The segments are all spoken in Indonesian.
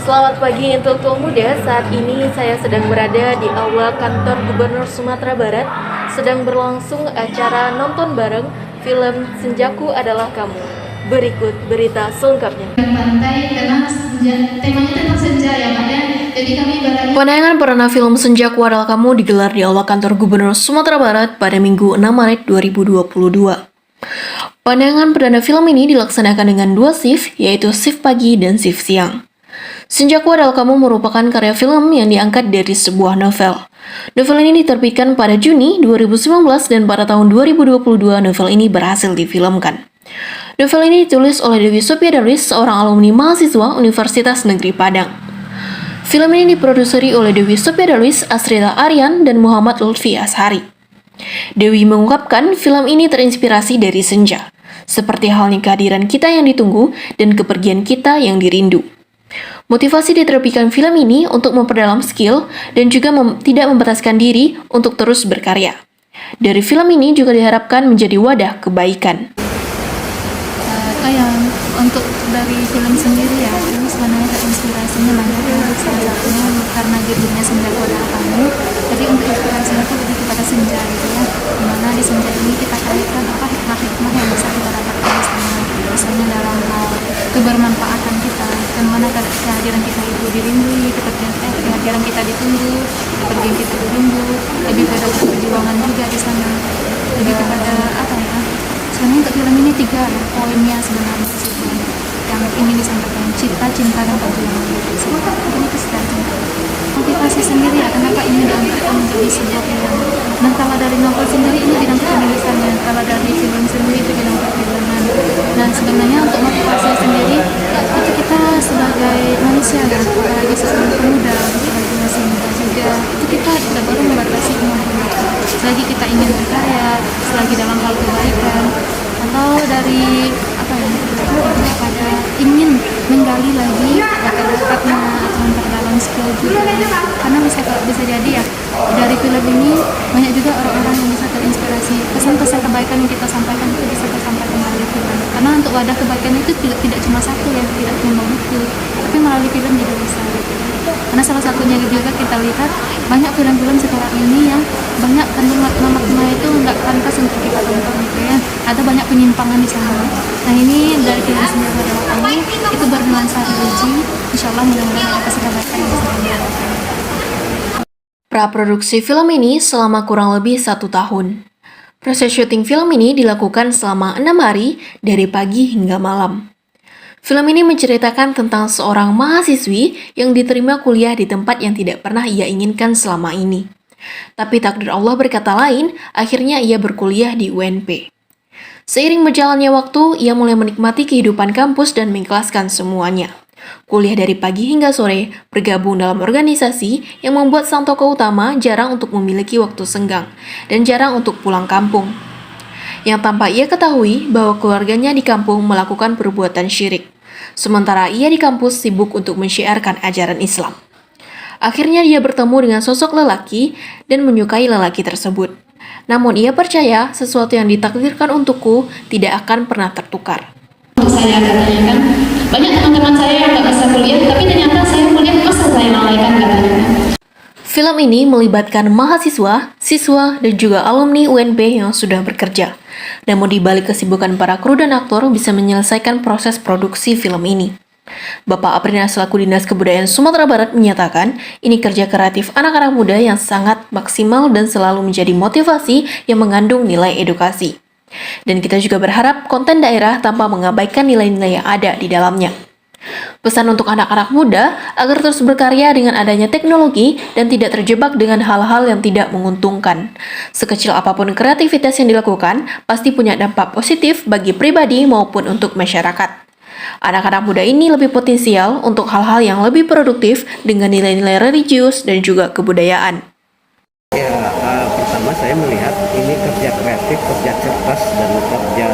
Selamat pagi Intelektual Muda. Saat ini saya sedang berada di aula kantor Gubernur Sumatera Barat. Sedang berlangsung acara nonton bareng film Senjaku Adalah Kamu. Berikut berita selengkapnya. Pantai karena temanya tentang senja ya Pak ya. Jadi kami barangnya Penayangan perdana film Senjaku Adalah Kamu digelar di aula kantor Gubernur Sumatera Barat pada Minggu 6 Maret 2022. Penayangan perdana film ini dilaksanakan dengan dua shift, yaitu shift pagi dan shift siang. Senjaku Adalah Kamu merupakan karya film yang diangkat dari sebuah novel. Novel ini diterbitkan pada Juni 2019 dan pada tahun 2022 novel ini berhasil difilmkan. Novel ini ditulis oleh Dewi Sophia Darwis, seorang alumni mahasiswa Universitas Negeri Padang. Film ini diproduseri oleh Dewi Sophia Darwis, Asrita Aryan, dan Muhammad Lutfi Ashari. Dewi mengungkapkan film ini terinspirasi dari senja, seperti halnya kehadiran kita yang ditunggu dan kepergian kita yang dirindu. Motivasi diterbitkan film ini untuk memperdalam skill dan juga tidak membataskan diri untuk terus berkarya. Dari film ini juga diharapkan menjadi wadah kebaikan. yang untuk dari film sendiri ya, ini sebenarnya inspirasinya banyak ya. Salah satunya karena judulnya Senjaku Adalah Kamu. Jadi untuk inspirasinya itu lebih kepada senja gitu ya. Dimana di senja ini kita kaitkan apa hikmah-hikmah yang bisa kita dapatkan di sana. Misalnya dalam hal kebermanfaatan kita, dan mana kehadiran kita itu dirindui, kehadiran kita ditunggu, kepergian kita dirindu, lebih pada perjuangan juga di sana, lebih kepada apa ya? Sebenarnya untuk film ini 3 ya, poinnya sebenarnya yang ingin disampaikan: cita, cinta, dan perjuangan. Semoga ini kesadaran. Motivasi sendiri ya, kenapa ini diangkat menjadi sebuah film. Dan kalau dari novel sendiri ini bidang penulisannya, kalau dari film sendiri itu bidang perfilman. Nah sebenarnya untuk motivasi sendiri itu kita sebagai manusia ya, apalagi sebagai pemuda, apalagi masih muda juga, itu kita tidak boleh membatasi kemampuan kita. Selagi kita ingin berkarya, selagi dalam hal kebaikan, atau dari apa ya, pada ingin menggali lagi bakat-bakatnya atau memperdalam skill juga, karena bisa jadi ya dari film ini banyak juga orang-orang yang bisa terinspirasi. Pesan-pesan kebaikan yang kita sampaikan itu bisa tersampaikan melalui film, karena untuk wadah kebaikan itu tidak cuma satu ya, tidak cuma buku, tapi melalui film juga bisa gitu. Karena salah satunya juga kita lihat banyak film-film sekarang ini yang banyak kandung makna itu nggak pantas untuk kita tonton gitu ya, ada banyak penyimpangan di sana. Nah ini dari film Senjaku Adalah Kamu itu bernuansa religi, insyaallah mudah-mudahan ada kebaikan yang bisa dilakukan. Praproduksi film ini selama kurang lebih 1 tahun. Proses syuting film ini dilakukan selama 6 hari dari pagi hingga malam. Film ini menceritakan tentang seorang mahasiswi yang diterima kuliah di tempat yang tidak pernah ia inginkan selama ini. Tapi takdir Allah berkata lain, akhirnya ia berkuliah di UNP. Seiring berjalannya waktu, ia mulai menikmati kehidupan kampus dan mengikhlaskan semuanya. Kuliah dari pagi hingga sore, bergabung dalam organisasi yang membuat sang tokoh utama jarang untuk memiliki waktu senggang dan jarang untuk pulang kampung. Yang tanpa ia ketahui bahwa keluarganya di kampung melakukan perbuatan syirik, sementara ia di kampus sibuk untuk mensyiarkan ajaran Islam. Akhirnya dia bertemu dengan sosok lelaki dan menyukai lelaki tersebut. Namun ia percaya sesuatu yang ditakdirkan untukku tidak akan pernah tertukar. Untuk saya katanya kan, banyak teman-teman saya yang nggak bisa kuliah, tapi ternyata saya kuliah masa saya lalaikan katanya. Film ini melibatkan mahasiswa, siswa, dan juga alumni UNP yang sudah bekerja. Namun di balik kesibukan para kru dan aktor bisa menyelesaikan proses produksi film ini. Bapak Aprina selaku Dinas Kebudayaan Sumatera Barat menyatakan, ini kerja kreatif anak-anak muda yang sangat maksimal dan selalu menjadi motivasi yang mengandung nilai edukasi. Dan kita juga berharap konten daerah tanpa mengabaikan nilai-nilai yang ada di dalamnya. Pesan untuk anak-anak muda agar terus berkarya dengan adanya teknologi dan tidak terjebak dengan hal-hal yang tidak menguntungkan. Sekecil apapun kreativitas yang dilakukan, pasti punya dampak positif bagi pribadi maupun untuk masyarakat. Anak-anak muda ini lebih potensial untuk hal-hal yang lebih produktif dengan nilai-nilai religius dan juga kebudayaan. Ya, pertama saya melihat ini kerja kreatif, kerja cerdas, dan kerja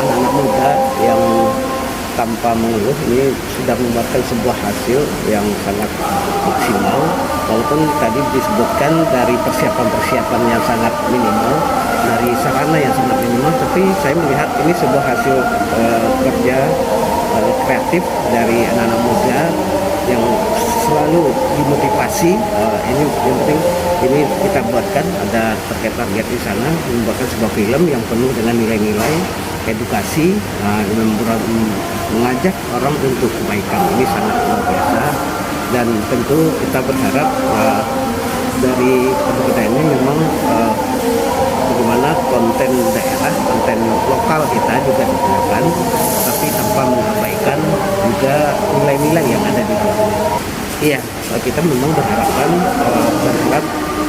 anak-anak muda yang tanpa mengeluh ini sudah membuahkan sebuah hasil yang sangat maksimal. Walaupun tadi disebutkan dari persiapan-persiapan yang sangat minimal, dari sarana yang sangat minimal, tapi saya melihat ini sebuah hasil kerja kreatif dari anak-anak muda yang selalu dimotivasi. Ini yang penting ini kita buatkan ada target-target di sana, membuatkan sebuah film yang penuh dengan nilai-nilai edukasi, mengajak orang untuk kebaikan. Ini sangat luar biasa, dan tentu kita berharap dari kita ini memang bagaimana konten daerah, konten lokal kita juga digunakan, tapi tanpa mengabaikan juga nilai-nilai yang ada di dalamnya. Iya, kita memang berharap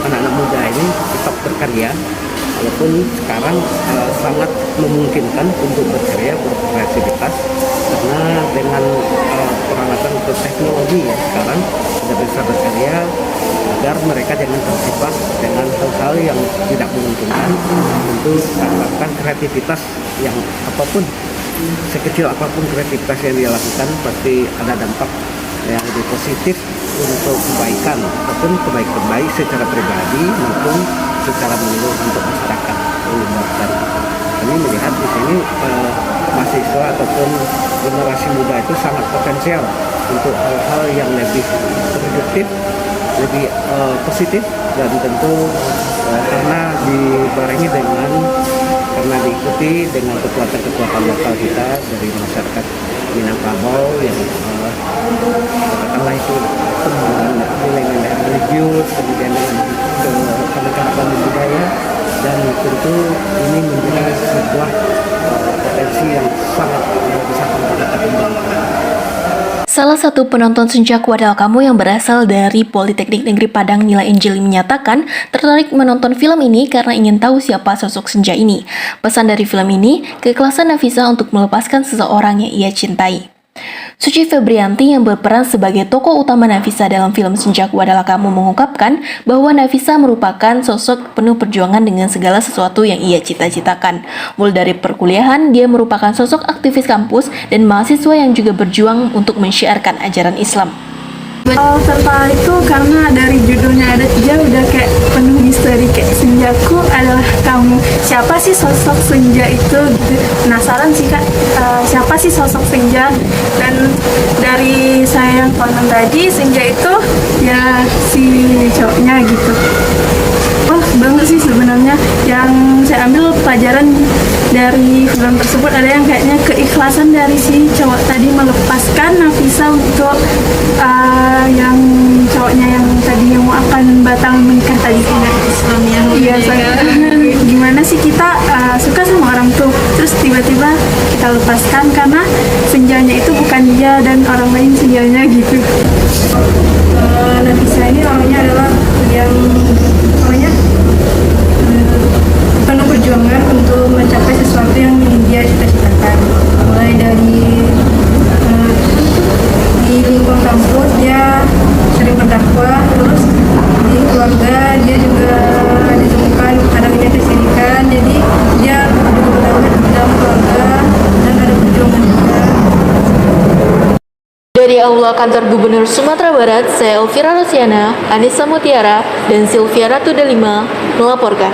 anak-anak muda ini tetap berkarya, walaupun sekarang sangat memungkinkan untuk berkarya, berkreativitas, karena dengan peralatan atau teknologi ya sekarang sudah bisa berkarya, agar mereka jangan terjebak dengan hal-hal yang tidak menguntungkan, untuk melakukan kreativitas yang apapun, sekecil apapun kreativitas yang dia lakukan pasti ada dampak yang lebih positif untuk kebaikan, ataupun kebaikan baik secara pribadi maupun secara menyeluruh untuk masyarakat. Kami melihat di sini mahasiswa ataupun generasi muda itu sangat potensial untuk hal-hal yang lebih produktif, lebih positif, dan tentu karena diikuti dengan kekuatan-kekuatan lokal kita dari masyarakat Minangkabau yang katakanlah itu dengan nilai-nilai religius, kemudian dengan keanekaragaman budaya, dan tentu ini menjadi sebuah potensi yang sangat bisa kita kembangkan. Salah satu penonton Senja Ku Adalah Kamu yang berasal dari Politeknik Negeri Padang Nila Angelini menyatakan tertarik menonton film ini karena ingin tahu siapa sosok Senja ini. Pesan dari film ini, keikhlasan Nafisa untuk melepaskan seseorang yang ia cintai. Suci Febrianti yang berperan sebagai tokoh utama Nafisa dalam film Senja Ku Adalah Kamu mengungkapkan bahwa Nafisa merupakan sosok penuh perjuangan dengan segala sesuatu yang ia cita-citakan. Mulai dari perkuliahan, dia merupakan sosok aktivis kampus dan mahasiswa yang juga berjuang untuk mensyiarkan ajaran Islam. Tertarik tuh karena dari judulnya dia udah kayak penuh misteri, kayak Senjaku Adalah Kamu. Siapa sih sosok Senja itu? Gitu. Penasaran sih Kak, siapa sih sosok Senja? Dan dari saya yang tonton tadi, Senja itu ya si cowoknya gitu. Banget sih sebenarnya yang saya ambil pelajaran dari film tersebut, ada yang kayaknya keikhlasan dari si cowok tadi melepaskan Nafisa untuk yang cowoknya yang tadi yang mau akan batal menikah tadi. Islam yang biasa. Gimana sih kita suka sama orang tuh, terus tiba-tiba kita lepaskan karena senjanya itu bukan dia dan orang lain senjanya gitu. Nafisa ini orangnya adalah yang penuh perjuangan untuk mencapai sesuatu yang ingin dia cita-citakan. Mulai dari di lingkungan kampus dia sering berdakwah, terus di keluarga dia juga ditemukan adanya kesirikan, jadi dia berdakwah dalam keluarga dan ada perjuangan juga. Dari Aula Kantor Gubernur Sumatera Barat, saya Elvira Rosiana, Anissa Mutiara, dan Sylvia Ratu Delima melaporkan.